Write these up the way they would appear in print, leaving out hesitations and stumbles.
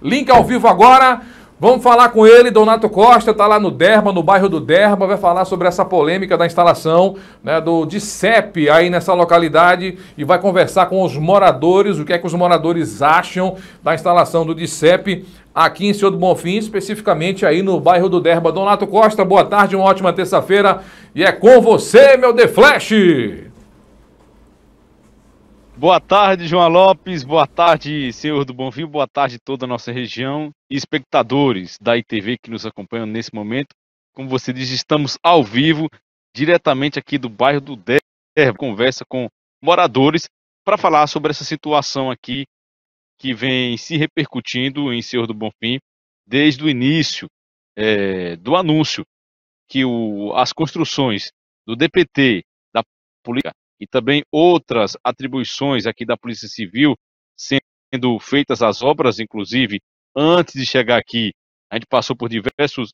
Link ao vivo agora. Vamos falar com ele, Donato Costa, está lá no Derba, no bairro do Derba, vai falar sobre essa polêmica da instalação, né, do DICEP aí nessa localidade e vai conversar com os moradores, o que é que os moradores acham da instalação do DICEP aqui em Senhor do Bonfim, especificamente aí no bairro do Derba. Donato Costa, boa tarde, uma ótima terça-feira e é com você, meu The Flash! Boa tarde, João Lopes, boa tarde, Senhor do Bonfim, boa tarde toda a nossa região e espectadores da ITV que nos acompanham nesse momento. Como você diz, estamos ao vivo, diretamente aqui do bairro do Derba, conversa com moradores para falar sobre essa situação aqui que vem se repercutindo em Senhor do Bonfim desde o início do anúncio que as construções do DPT, da polícia e também outras atribuições aqui da Polícia Civil sendo feitas as obras, inclusive, antes de chegar aqui, a gente passou por diversas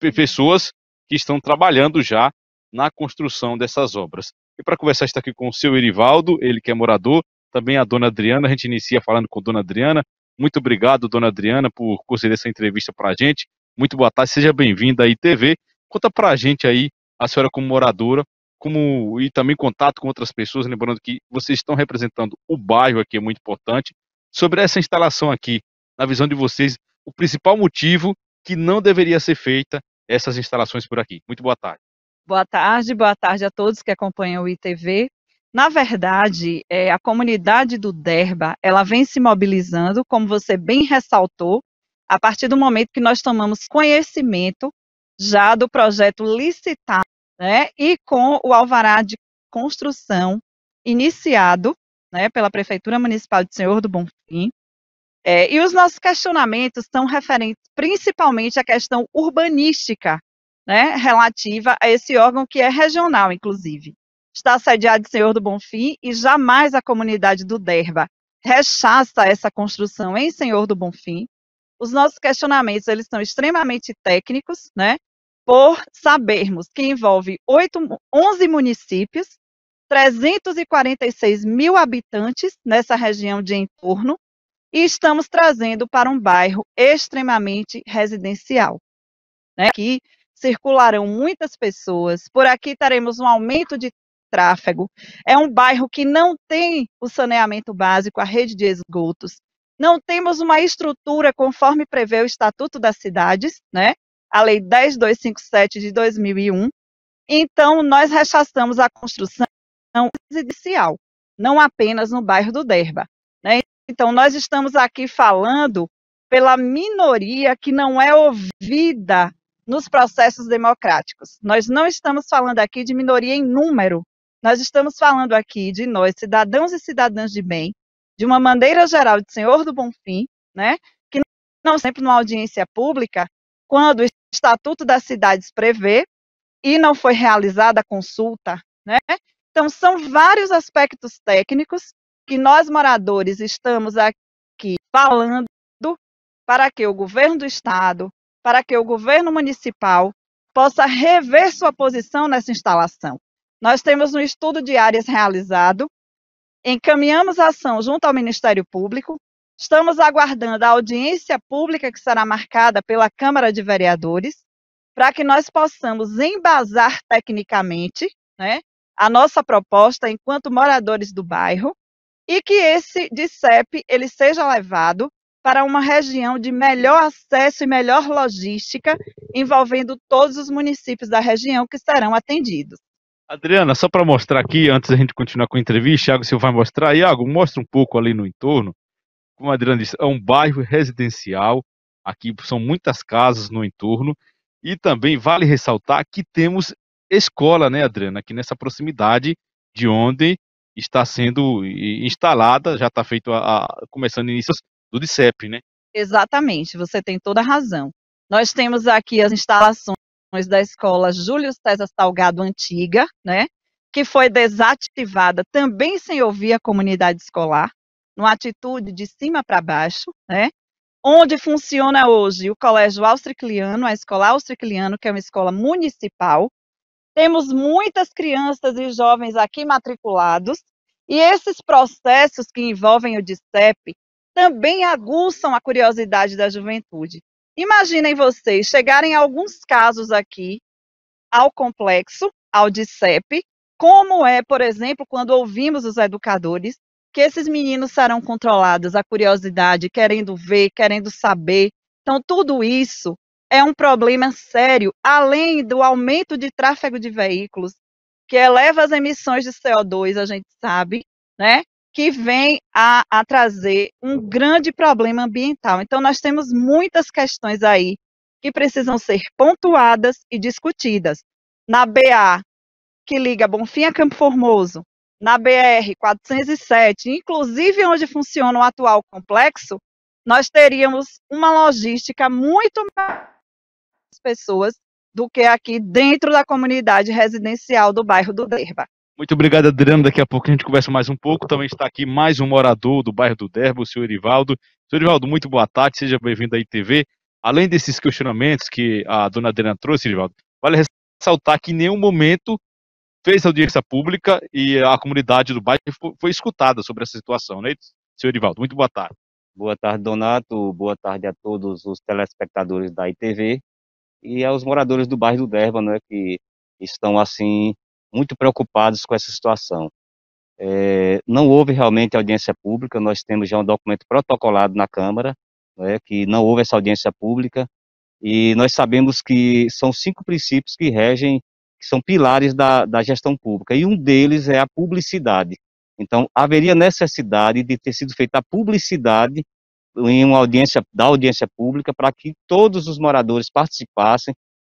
pessoas que estão trabalhando já na construção dessas obras. E para conversar, está aqui com o seu Erivaldo, ele que é morador, também a dona Adriana, a gente inicia falando com a dona Adriana. Muito obrigado, dona Adriana, por conceder essa entrevista para a gente. Muito boa tarde, seja bem-vinda à ITV. Conta para a gente aí, a senhora como moradora, e também contato com outras pessoas, lembrando que vocês estão representando o bairro aqui, é muito importante, sobre essa instalação aqui, na visão de vocês, o principal motivo que não deveria ser feita essas instalações por aqui. Muito boa tarde. Boa tarde a todos que acompanham o ITV. Na verdade, a comunidade do Derba, ela vem se mobilizando, como você bem ressaltou, a partir do momento que nós tomamos conhecimento já do projeto licitado, né, e com o alvará de construção iniciado, né, pela Prefeitura Municipal de Senhor do Bonfim, e os nossos questionamentos são referentes principalmente à questão urbanística, né, relativa a esse órgão que é regional, inclusive. Está sediado em Senhor do Bonfim e jamais a comunidade do Derba rechaça essa construção em Senhor do Bonfim. Os nossos questionamentos, eles são extremamente técnicos, né, por sabermos que envolve 11 municípios, 346 mil habitantes nessa região de entorno, e estamos trazendo para um bairro extremamente residencial, né? Aqui circularão muitas pessoas, por aqui teremos um aumento de tráfego, é um bairro que não tem o saneamento básico, a rede de esgotos, não temos uma estrutura conforme prevê o Estatuto das Cidades, né? A Lei 10.257 de 2001, então nós rechaçamos a construção residencial, não apenas no bairro do Derba, né? Então nós estamos aqui falando pela minoria que não é ouvida nos processos democráticos. Nós não estamos falando aqui de minoria em número, nós estamos falando aqui de nós, cidadãos e cidadãs de bem, de uma maneira geral de Senhor do Bonfim, né? Que não sempre numa audiência pública, quando o Estatuto das Cidades prevê e não foi realizada a consulta, né? Então, são vários aspectos técnicos que nós, moradores, estamos aqui falando para que o governo do Estado, para que o governo municipal possa rever sua posição nessa instalação. Nós temos um estudo de áreas realizado, encaminhamos a ação junto ao Ministério Público, estamos aguardando a audiência pública que será marcada pela Câmara de Vereadores, para que nós possamos embasar tecnicamente, né, a nossa proposta enquanto moradores do bairro, e que esse DICEP ele seja levado para uma região de melhor acesso e melhor logística, envolvendo todos os municípios da região que serão atendidos. Adriana, só para mostrar aqui, antes da gente continuar com a entrevista, Iago, você vai mostrar. Iago, mostra um pouco ali no entorno. Como a Adriana disse, é um bairro residencial, aqui são muitas casas no entorno, e também vale ressaltar que temos escola, né, Adriana, aqui nessa proximidade de onde está sendo instalada, já está feito começando início do DICEP, né? Exatamente, você tem toda a razão. Nós temos aqui as instalações da escola Júlio César Salgado Antiga, né, que foi desativada também sem ouvir a comunidade escolar, numa atitude de cima para baixo, né, onde funciona hoje o Colégio Austricliano, a Escola Austricliano, que é uma escola municipal. Temos muitas crianças e jovens aqui matriculados, e esses processos que envolvem o DICEP, também aguçam a curiosidade da juventude. Imaginem vocês chegarem a alguns casos aqui ao complexo, ao DICEP, como é, por exemplo, quando ouvimos os educadores, que esses meninos serão controlados, a curiosidade, querendo ver, querendo saber. Então, tudo isso é um problema sério, além do aumento de tráfego de veículos, que eleva as emissões de CO2, a gente sabe, né? Que vem a trazer um grande problema ambiental. Então, nós temos muitas questões aí que precisam ser pontuadas e discutidas. Na BA, que liga Bonfim a Campo Formoso, na BR-407, inclusive onde funciona o atual complexo, nós teríamos uma logística muito mais pessoas do que aqui dentro da comunidade residencial do bairro do Derba. Muito obrigado, Adriano. Daqui a pouco a gente conversa mais um pouco. Também está aqui mais um morador do bairro do Derba, o senhor Erivaldo. Senhor Erivaldo, muito boa tarde, seja bem-vindo à ITV. Além desses questionamentos que a dona Adriana trouxe, Erivaldo, vale ressaltar que em nenhum momento fez audiência pública e a comunidade do bairro foi escutada sobre essa situação, né, senhor Erivaldo? Muito boa tarde. Boa tarde, Donato. Boa tarde a todos os telespectadores da ITV e aos moradores do bairro do Derba, né, que estão, assim, muito preocupados com essa situação. Não houve realmente audiência pública, nós temos já um documento protocolado na Câmara, né, que não houve essa audiência pública, e nós sabemos que são 5 princípios que regem, que são pilares da gestão pública, e um deles é a publicidade. Então, haveria necessidade de ter sido feita a publicidade em uma da audiência pública para que todos os moradores participassem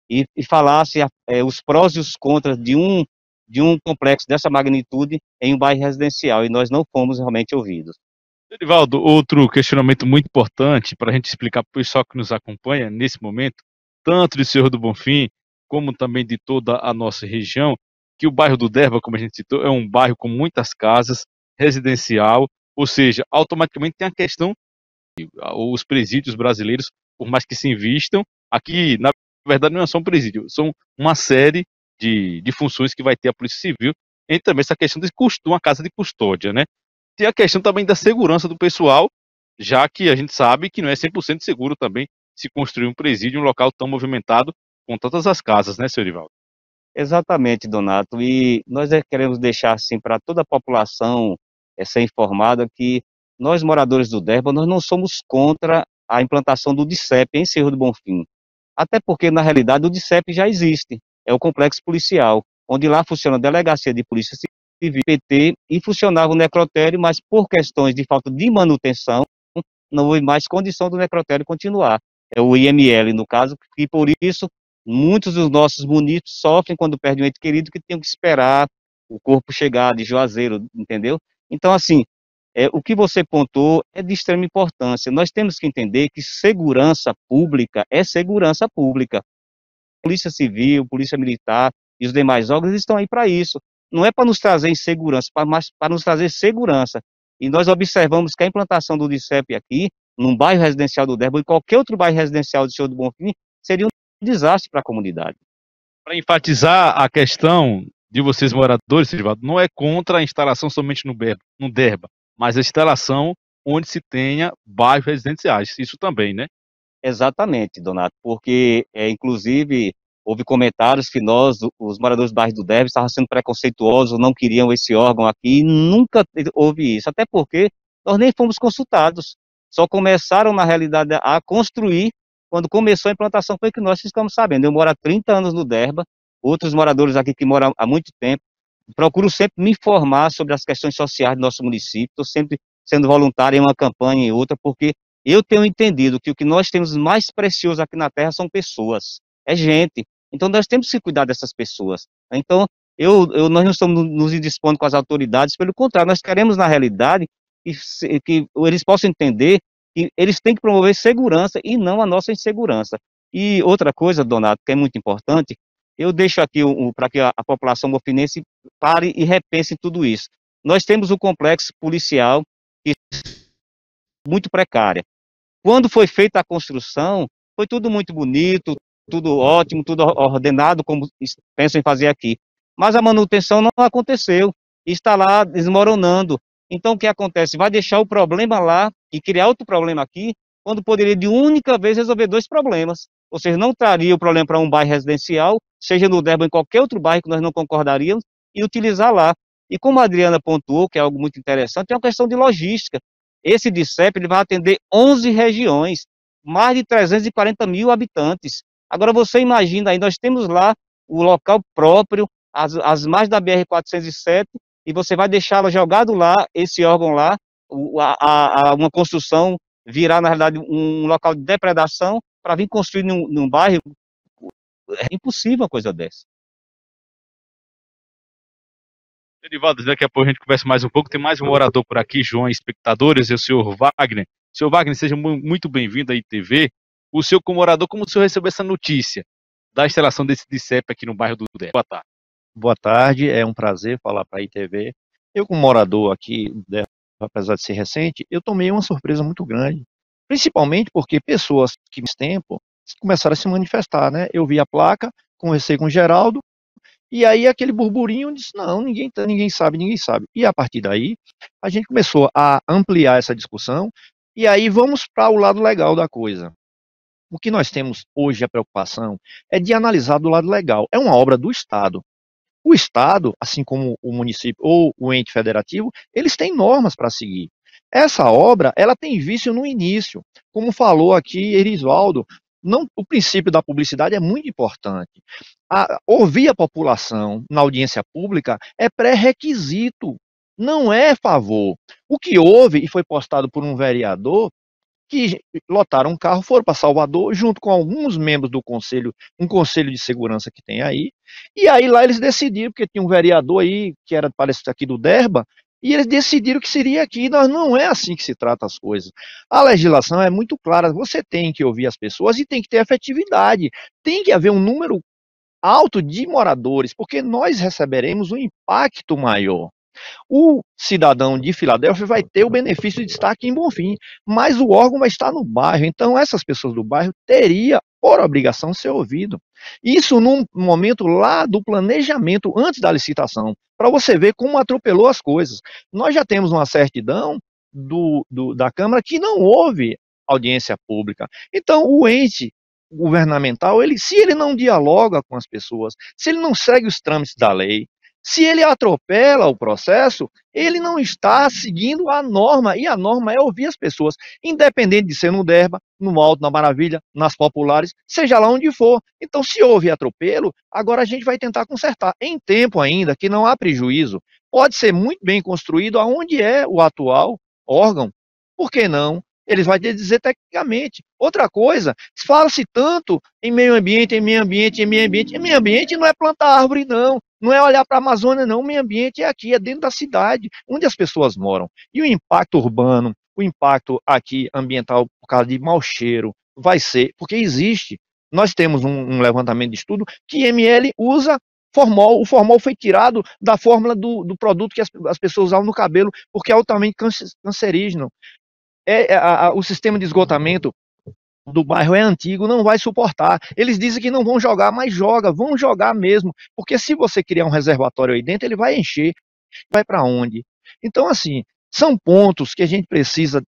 e falassem os prós e os contras de um complexo dessa magnitude em um bairro residencial, e nós não fomos realmente ouvidos. Erivaldo, outro questionamento muito importante para a gente explicar para o pessoal que nos acompanha nesse momento, tanto de Senhor do Bonfim, como também de toda a nossa região, que o bairro do Derba, como a gente citou, é um bairro com muitas casas, residencial, ou seja, automaticamente tem a questão, os presídios brasileiros, por mais que se invistam, aqui, na verdade, não é só um presídio, são uma série de funções que vai ter a Polícia Civil, e também essa questão de uma casa de custódia, né? Tem a questão também da segurança do pessoal, já que a gente sabe que não é 100% seguro também se construir um presídio em um local tão movimentado com todas as casas, né, senhor Erivaldo? Exatamente, Donato, e nós queremos deixar assim para toda a população ser informada que nós, moradores do Derba, nós não somos contra a implantação do DICEP em Cerro do Bonfim, até porque, na realidade, o DICEP já existe, é o complexo policial, onde lá funciona a Delegacia de Polícia Civil, PT, e funcionava o necrotério, mas por questões de falta de manutenção, não houve mais condição do necrotério continuar. É o IML, no caso, e por isso muitos dos nossos munícipes sofrem quando perdem um ente querido, que tem que esperar o corpo chegar de Juazeiro, entendeu? Então, assim, o que você pontuou é de extrema importância. Nós temos que entender que segurança pública é segurança pública. Polícia Civil, Polícia Militar e os demais órgãos estão aí para isso. Não é para nos trazer insegurança, mas para nos trazer segurança. E nós observamos que a implantação do DICEP aqui, num bairro residencial do Derba, ou em qualquer outro bairro residencial do Senhor do Bonfim, seria um desastre para a comunidade. Para enfatizar a questão de vocês moradores, Erivaldo, não é contra a instalação somente no Derba, mas a instalação onde se tenha bairros residenciais, isso também, né? Exatamente, Donato, porque, inclusive, houve comentários que nós, os moradores do bairro do Derba, estavam sendo preconceituosos, não queriam esse órgão aqui, e nunca houve isso, até porque nós nem fomos consultados, só começaram, na realidade, a construir, quando começou a implantação foi que nós ficamos sabendo. Eu moro há 30 anos no Derba, outros moradores aqui que moram há muito tempo, procuro sempre me informar sobre as questões sociais do nosso município, estou sempre sendo voluntário em uma campanha e outra, porque eu tenho entendido que o que nós temos mais precioso aqui na Terra são pessoas, é gente. Então nós temos que cuidar dessas pessoas. Então nós não estamos nos indispondo com as autoridades, pelo contrário, nós queremos na realidade que eles possam entender que eles têm que promover segurança e não a nossa insegurança. E outra coisa, Donato, que é muito importante, eu deixo aqui para que a população bonfinense pare e repense em tudo isso. Nós temos o complexo policial que é muito precária. Quando foi feita a construção, foi tudo muito bonito, tudo ótimo, tudo ordenado, como pensam em fazer aqui. Mas a manutenção não aconteceu, está lá desmoronando. Então, o que acontece? Vai deixar o problema lá e criar outro problema aqui, quando poderia de única vez resolver dois problemas. Ou seja, não traria o problema para um bairro residencial, seja no Derba ou em qualquer outro bairro que nós não concordaríamos, e utilizar lá. E como a Adriana pontuou, que é algo muito interessante, é uma questão de logística. Esse DICEP ele vai atender 11 regiões, mais de 340 mil habitantes. Agora você imagina aí, nós temos lá o local próprio, as margens da BR-407, e você vai deixá-la jogado lá, esse órgão lá, uma construção virar, na realidade, um local de depredação para vir construir num bairro. É impossível uma coisa dessa. Edivaldo, daqui a pouco a gente conversa mais um pouco. Tem mais um orador por aqui, João, espectadores, é o senhor Wagner. Senhor Wagner, seja muito bem-vindo à ITV. O senhor, como orador, como o senhor recebeu essa notícia da instalação desse DICEP aqui no bairro do Derba? Boa tarde. Boa tarde, é um prazer falar para a ITV. Eu, como morador aqui, apesar de ser recente, eu tomei uma surpresa muito grande, principalmente porque pessoas que nesse tempo começaram a se manifestar, né? Eu vi a placa, conversei com o Geraldo, e aí aquele burburinho disse, não, ninguém sabe, ninguém sabe. E a partir daí, a gente começou a ampliar essa discussão, e aí vamos para o lado legal da coisa. O que nós temos hoje, a preocupação, é de analisar do lado legal. É uma obra do Estado. O Estado, assim como o município ou o ente federativo, eles têm normas para seguir. Essa obra, ela tem vício no início. Como falou aqui Erisvaldo, o princípio da publicidade é muito importante. Ouvir a população na audiência pública é pré-requisito, não é favor. O que houve, e foi postado por um vereador, que lotaram um carro, foram para Salvador, junto com alguns membros do conselho, um conselho de segurança que tem aí, e aí lá eles decidiram, porque tinha um vereador aí, que era, parece, aqui do Derba, e eles decidiram que seria aqui. Não é assim que se trata as coisas. A legislação é muito clara, você tem que ouvir as pessoas e tem que ter efetividade, tem que haver um número alto de moradores, porque nós receberemos um impacto maior. O cidadão de Filadélfia vai ter o benefício de estar aqui em Bonfim, mas o órgão vai estar no bairro, então essas pessoas do bairro teriam, por obrigação, ser ouvido. Isso num momento lá do planejamento, antes da licitação, para você ver como atropelou as coisas. Nós já temos uma certidão da Câmara que não houve audiência pública. Então, o ente governamental, se ele não dialoga com as pessoas, se ele não segue os trâmites da lei, se ele atropela o processo, ele não está seguindo a norma, e a norma é ouvir as pessoas, independente de ser no Derba, no Alto, na Maravilha, nas Populares, seja lá onde for. Então, se houve atropelo, agora a gente vai tentar consertar, em tempo ainda, que não há prejuízo. Pode ser muito bem construído aonde é o atual órgão, por que não? Eles vão dizer tecnicamente. Outra coisa, fala-se tanto em meio ambiente, em meio ambiente, em meio ambiente. Em meio ambiente não é plantar árvore, não. Não é olhar para a Amazônia, não. O meio ambiente é aqui, é dentro da cidade, onde as pessoas moram. E o impacto urbano, o impacto aqui ambiental, por causa de mau cheiro, vai ser, porque existe. Nós temos um levantamento de estudo que IML usa formol. O formol foi tirado da fórmula do produto que as pessoas usam no cabelo, porque é altamente cancerígeno. O sistema de esgotamento do bairro é antigo, não vai suportar. Eles dizem que não vão jogar, mas vão jogar mesmo, porque se você criar um reservatório aí dentro, ele vai encher, vai para onde? Então, assim, são pontos que a gente precisa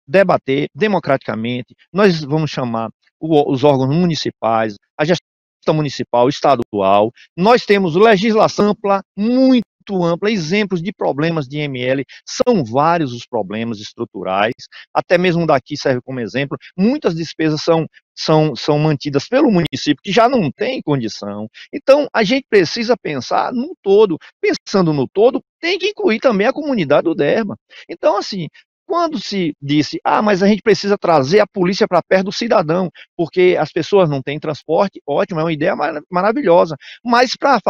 debater democraticamente. Nós vamos chamar os órgãos municipais, a gestão municipal, estadual. Nós temos legislação ampla, muito ampla, exemplos de problemas de IML, são vários os problemas estruturais, até mesmo daqui serve como exemplo, muitas despesas são mantidas pelo município, que já não tem condição. Então, a gente precisa pensar no todo. Pensando no todo, tem que incluir também a comunidade do Derba. Então, assim, quando se disse, mas a gente precisa trazer a polícia para perto do cidadão, porque as pessoas não têm transporte, ótimo, é uma ideia maravilhosa, mas para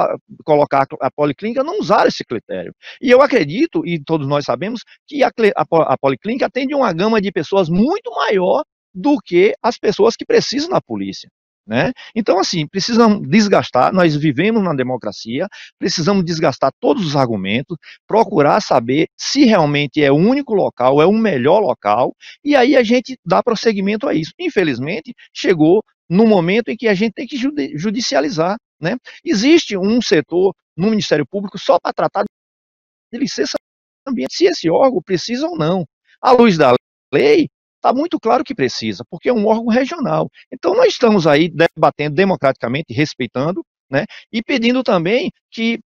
colocar a policlínica, não usaram esse critério. E eu acredito, e todos nós sabemos, que a policlínica atende uma gama de pessoas muito maior do que as pessoas que precisam da polícia. Né? Então, assim, precisamos desgastar, nós vivemos na democracia, precisamos desgastar todos os argumentos, procurar saber se realmente é o único local, é o melhor local, e aí a gente dá prosseguimento a isso. Infelizmente, chegou no momento em que a gente tem que judicializar. Né? Existe um setor no Ministério Público só para tratar de licença ambiente se esse órgão precisa ou não. À luz da lei, está muito claro que precisa, porque é um órgão regional. Então, nós estamos aí debatendo democraticamente, respeitando, né, e pedindo também que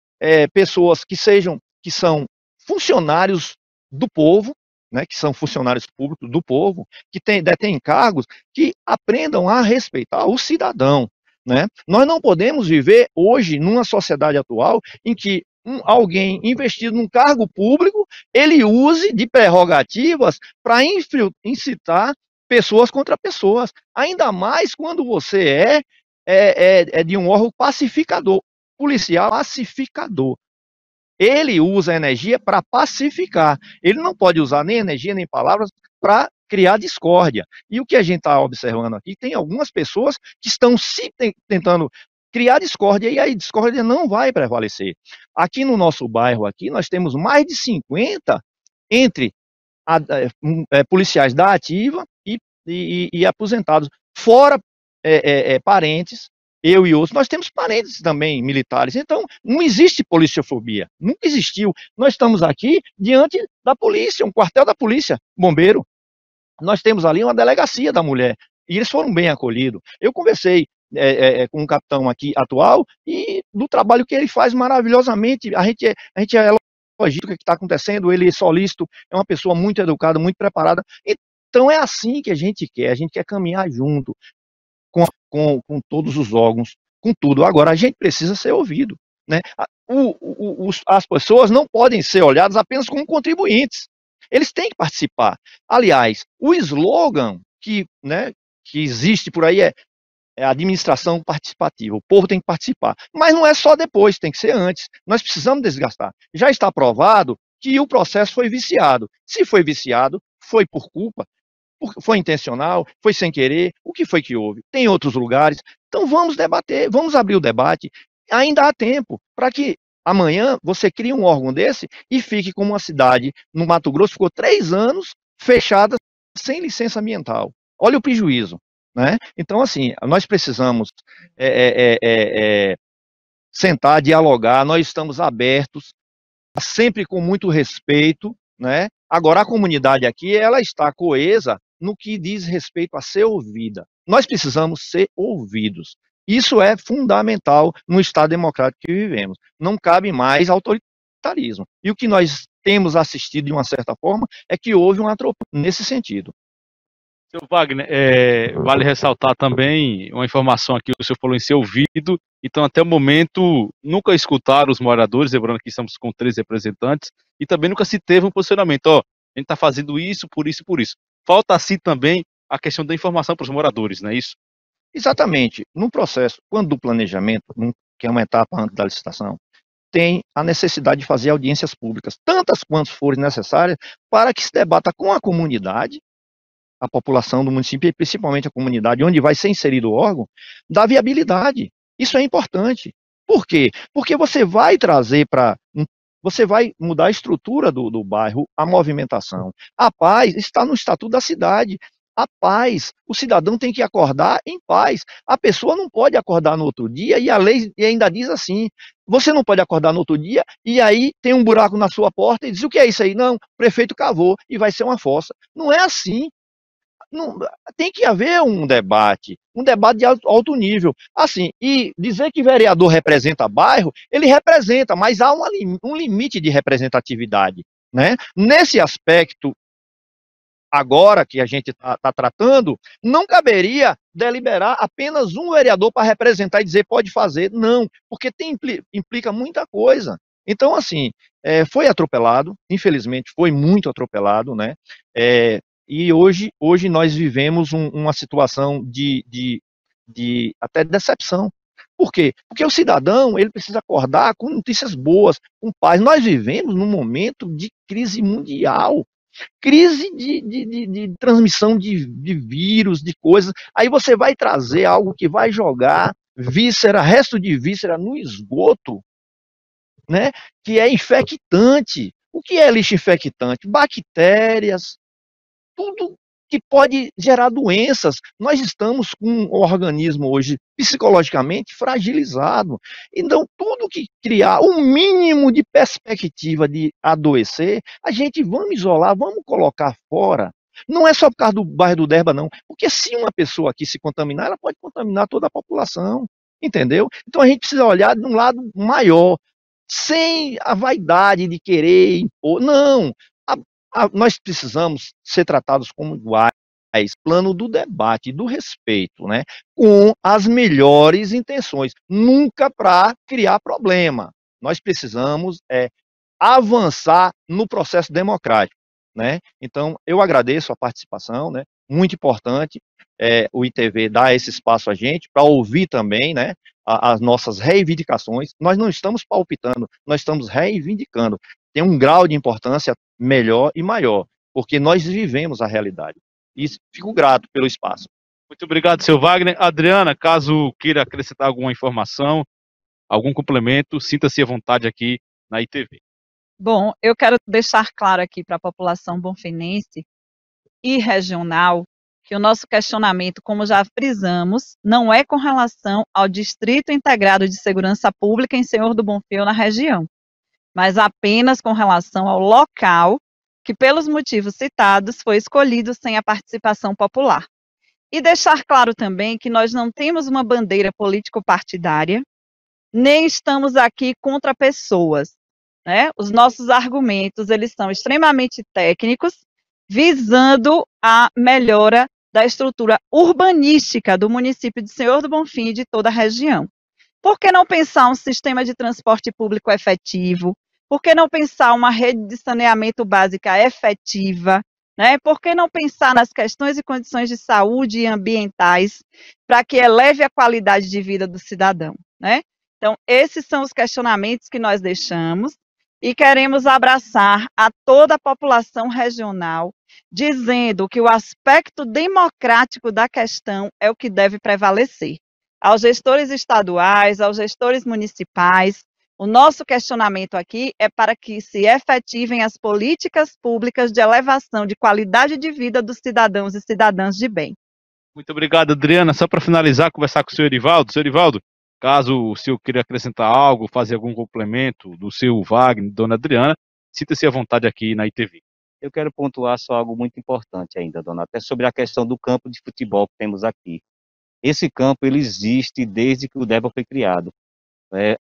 pessoas que são funcionários do povo, né, que são funcionários públicos do povo, que detêm cargos, que aprendam a respeitar o cidadão, né? Nós não podemos viver hoje numa sociedade atual em que alguém investido num cargo público, ele use de prerrogativas para incitar pessoas contra pessoas, ainda mais quando você é de um órgão pacificador, policial pacificador. Ele usa a energia para pacificar. Ele não pode usar nem energia, nem palavras para criar discórdia. E o que a gente está observando aqui, tem algumas pessoas que estão tentando criar discórdia e a discórdia não vai prevalecer. Aqui no nosso bairro, aqui, nós temos mais de 50 entre policiais da ativa e aposentados, fora parentes, eu e outros, nós temos parentes também militares, então não existe policiofobia, nunca existiu. Nós estamos aqui diante da polícia, um quartel da polícia, bombeiro, nós temos ali uma delegacia da mulher, e eles foram bem acolhidos. Eu conversei com um capitão aqui atual, e do trabalho que ele faz maravilhosamente, a gente é lógico o que está acontecendo, ele é solícito, é uma pessoa muito educada, muito preparada, então é assim que a gente quer caminhar junto, com todos os órgãos, com tudo. Agora, a gente precisa ser ouvido, né? As pessoas não podem ser olhadas apenas como contribuintes. Eles têm que participar. Aliás, o slogan que existe por aí é administração participativa. O povo tem que participar. Mas não é só depois, tem que ser antes. Nós precisamos desgastar. Já está provado que o processo foi viciado. Se foi viciado, foi por culpa, foi intencional, foi sem querer, o que foi que houve? Tem outros lugares, então vamos debater, vamos abrir o debate, ainda há tempo, para que amanhã você crie um órgão desse e fique como uma cidade no Mato Grosso, ficou 3 anos fechada, sem licença ambiental, olha o prejuízo, né? Então assim, nós precisamos sentar, dialogar, nós estamos abertos, sempre com muito respeito, né? Agora a comunidade aqui, ela está coesa no que diz respeito a ser ouvida. Nós precisamos ser ouvidos. Isso é fundamental no Estado democrático que vivemos. Não cabe mais autoritarismo. E o que nós temos assistido, de uma certa forma, é que houve um atropelo nesse sentido. Seu Wagner, vale ressaltar também uma informação aqui, o senhor falou em ser ouvido, então até o momento nunca escutaram os moradores, lembrando que estamos com 3 representantes, e também nunca se teve um posicionamento, a gente está fazendo isso, por isso e por isso. Falta assim também a questão da informação para os moradores, não é isso? Exatamente. No processo, quando do planejamento, que é uma etapa antes da licitação, tem a necessidade de fazer audiências públicas, tantas quantas forem necessárias, para que se debata com a comunidade, a população do município e principalmente a comunidade onde vai ser inserido o órgão, da viabilidade. Isso é importante. Por quê? Porque você vai trazer você vai mudar a estrutura do bairro, a movimentação. A paz está no estatuto da cidade. A paz, o cidadão tem que acordar em paz. A pessoa não pode acordar no outro dia e a lei ainda diz assim, você não pode acordar no outro dia e aí tem um buraco na sua porta e diz, o que é isso aí? Não, o prefeito cavou e vai ser uma fossa. Não é assim. Não, tem que haver um debate de alto nível. Assim, e dizer que vereador representa bairro, ele representa, mas há um limite de representatividade, né? Nesse aspecto, agora que a gente está tratando, não caberia deliberar apenas um vereador para representar e dizer pode fazer, não, porque implica muita coisa. Então, assim, foi atropelado, infelizmente foi muito atropelado, né? E hoje nós vivemos uma situação de até decepção. Por quê? Porque o cidadão, ele precisa acordar com notícias boas, com paz. Nós vivemos num momento de crise mundial, crise de transmissão de vírus, de coisas. Aí você vai trazer algo que vai jogar resto de víscera no esgoto, né? Que é infectante. O que é lixo infectante? Bactérias, que pode gerar doenças. Nós estamos com um organismo hoje psicologicamente fragilizado. Então, tudo que criar o mínimo de perspectiva de adoecer, a gente vamos isolar, vamos colocar fora. Não é só por causa do bairro do Derba, não. Porque se uma pessoa aqui se contaminar, ela pode contaminar toda a população. Entendeu? Então a gente precisa olhar de um lado maior, sem a vaidade de querer impor. Não. Nós precisamos ser tratados como iguais, plano do debate, do respeito, né? Com as melhores intenções, nunca para criar problema. Nós precisamos avançar no processo democrático, né? Então, eu agradeço a participação, né? Muito importante o ITV dar esse espaço a gente para ouvir também, né? As nossas reivindicações. Nós não estamos palpitando, nós estamos reivindicando. Tem um grau de importância melhor e maior, porque nós vivemos a realidade. E fico grato pelo espaço. Muito obrigado, seu Wagner. Adriana, caso queira acrescentar alguma informação, algum complemento, sinta-se à vontade aqui na ITV. Bom, eu quero deixar claro aqui para a população bonfinense e regional que o nosso questionamento, como já frisamos, não é com relação ao Distrito Integrado de Segurança Pública em Senhor do Bonfim ou na região, mas apenas com relação ao local que, pelos motivos citados, foi escolhido sem a participação popular. E deixar claro também que nós não temos uma bandeira político-partidária, nem estamos aqui contra pessoas, né? Os nossos argumentos, eles são extremamente técnicos, visando a melhora da estrutura urbanística do município de Senhor do Bonfim e de toda a região. Por que não pensar um sistema de transporte público efetivo? Por que não pensar uma rede de saneamento básica efetiva? Né? Por que não pensar nas questões e condições de saúde e ambientais para que eleve a qualidade de vida do cidadão? Né? Então, esses são os questionamentos que nós deixamos e queremos abraçar a toda a população regional, dizendo que o aspecto democrático da questão é o que deve prevalecer. Aos gestores estaduais, aos gestores municipais, o nosso questionamento aqui é para que se efetivem as políticas públicas de elevação de qualidade de vida dos cidadãos e cidadãs de bem. Muito obrigado, Adriana. Só para finalizar, conversar com o senhor Erivaldo. Senhor Erivaldo, caso o senhor queira acrescentar algo, fazer algum complemento do seu Wagner, dona Adriana, sinta-se à vontade aqui na ITV. Eu quero pontuar só algo muito importante ainda, dona, até sobre a questão do campo de futebol que temos aqui. Esse campo, ele existe desde que o Derba foi criado.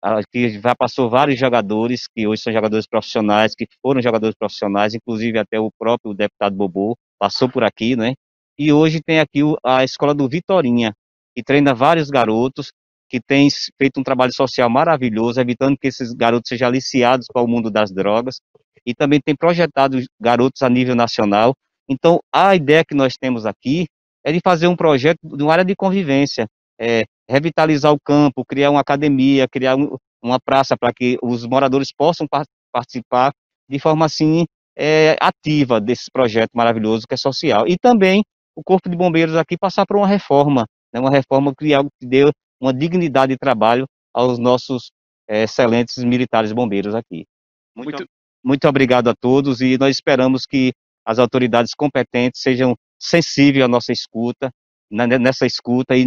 Aqui já passou vários jogadores, que hoje são jogadores profissionais, que foram jogadores profissionais, inclusive até o próprio deputado Bobô passou por aqui, né? E hoje tem aqui a escola do Vitorinha, que treina vários garotos, que tem feito um trabalho social maravilhoso, evitando que esses garotos sejam aliciados para o mundo das drogas, e também tem projetado garotos a nível nacional. Então, a ideia que nós temos aqui é de fazer um projeto de uma área de convivência, revitalizar o campo, criar uma academia, criar uma praça para que os moradores possam participar de forma assim ativa desse projeto maravilhoso que é social. E também o Corpo de Bombeiros aqui passar por uma reforma, né, uma reforma que dê uma dignidade de trabalho aos nossos excelentes militares bombeiros aqui. Muito obrigado a todos e nós esperamos que as autoridades competentes sejam sensíveis à nossa escuta, nessa escuta e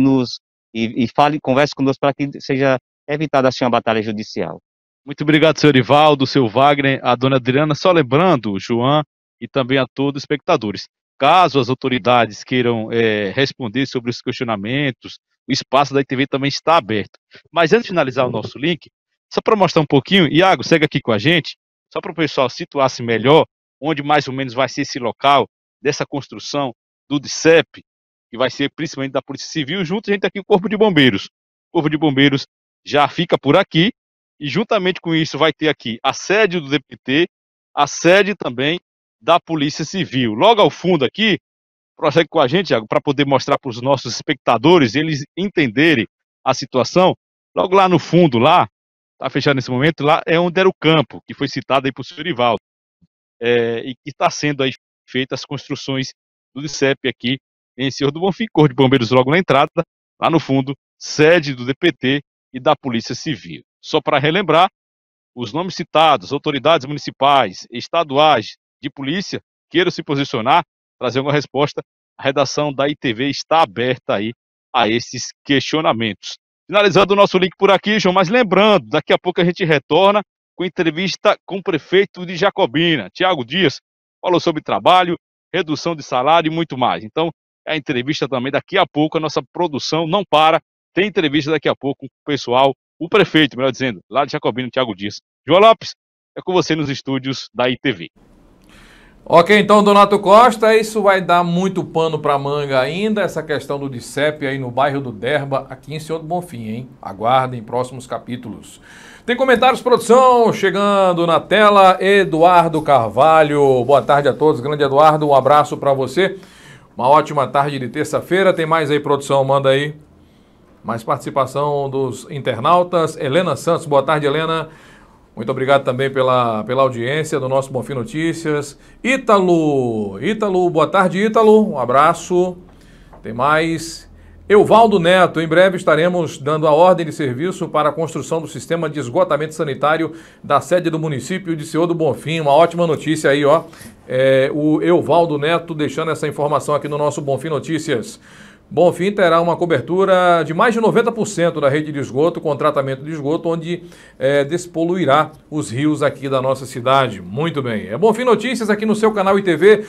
converse conosco para que seja evitada assim uma batalha judicial. Muito obrigado, senhor Erivaldo, seu Wagner, a dona Adriana. Só lembrando, João, e também a todos os espectadores, caso as autoridades queiram responder sobre os questionamentos, o espaço da ITV também está aberto. Mas antes de finalizar o nosso link, só para mostrar um pouquinho, Iago, segue aqui com a gente, só para o pessoal situar-se melhor, onde mais ou menos vai ser esse local dessa construção do DICEP, que vai ser principalmente da Polícia Civil, junto a gente aqui o Corpo de Bombeiros. O Corpo de Bombeiros já fica por aqui, e juntamente com isso vai ter aqui a sede do DPT, a sede também da Polícia Civil. Logo ao fundo aqui, prossegue com a gente, Iago, para poder mostrar para os nossos espectadores, eles entenderem a situação. Logo lá no fundo, lá, está fechado nesse momento, lá é onde era o campo, que foi citado aí por senhor Erivaldo, e que está sendo aí feitas as construções do DICEP aqui em Senhor do Bonfim, Corpo de Bombeiros logo na entrada, lá no fundo, sede do DPT e da Polícia Civil. Só para relembrar, os nomes citados, autoridades municipais, estaduais, de polícia, queiram se posicionar, trazer uma resposta, a redação da ITV está aberta aí a esses questionamentos. Finalizando o nosso link por aqui, João, mas lembrando, daqui a pouco a gente retorna com entrevista com o prefeito de Jacobina, Tiago Dias, falou sobre trabalho, redução de salário e muito mais. Então, a entrevista também daqui a pouco, a nossa produção não para, tem entrevista daqui a pouco com o pessoal, o prefeito, melhor dizendo, lá de Jacobina, Tiago Dias. João Lopes, é com você nos estúdios da ITV. Ok, então, Donato Costa, isso vai dar muito pano para manga ainda, essa questão do DICEP aí no bairro do Derba, aqui em Senhor do Bonfim, hein? Aguardem próximos capítulos. Tem comentários, produção, chegando na tela, Eduardo Carvalho. Boa tarde a todos, grande Eduardo, um abraço para você. Uma ótima tarde de terça-feira. Tem mais aí, produção, manda aí. Mais participação dos internautas. Helena Santos, boa tarde, Helena. Muito obrigado também pela audiência do nosso Bonfim Notícias. Ítalo, boa tarde, Ítalo. Um abraço. Tem mais. Euvaldo Neto, em breve estaremos dando a ordem de serviço para a construção do sistema de esgotamento sanitário da sede do município de Senhor do Bonfim. Uma ótima notícia aí, ó. O Euvaldo Neto deixando essa informação aqui no nosso Bonfim Notícias. Bonfim terá uma cobertura de mais de 90% da rede de esgoto com tratamento de esgoto, onde despoluirá os rios aqui da nossa cidade. Muito bem. É Bonfim Notícias aqui no seu canal ITV.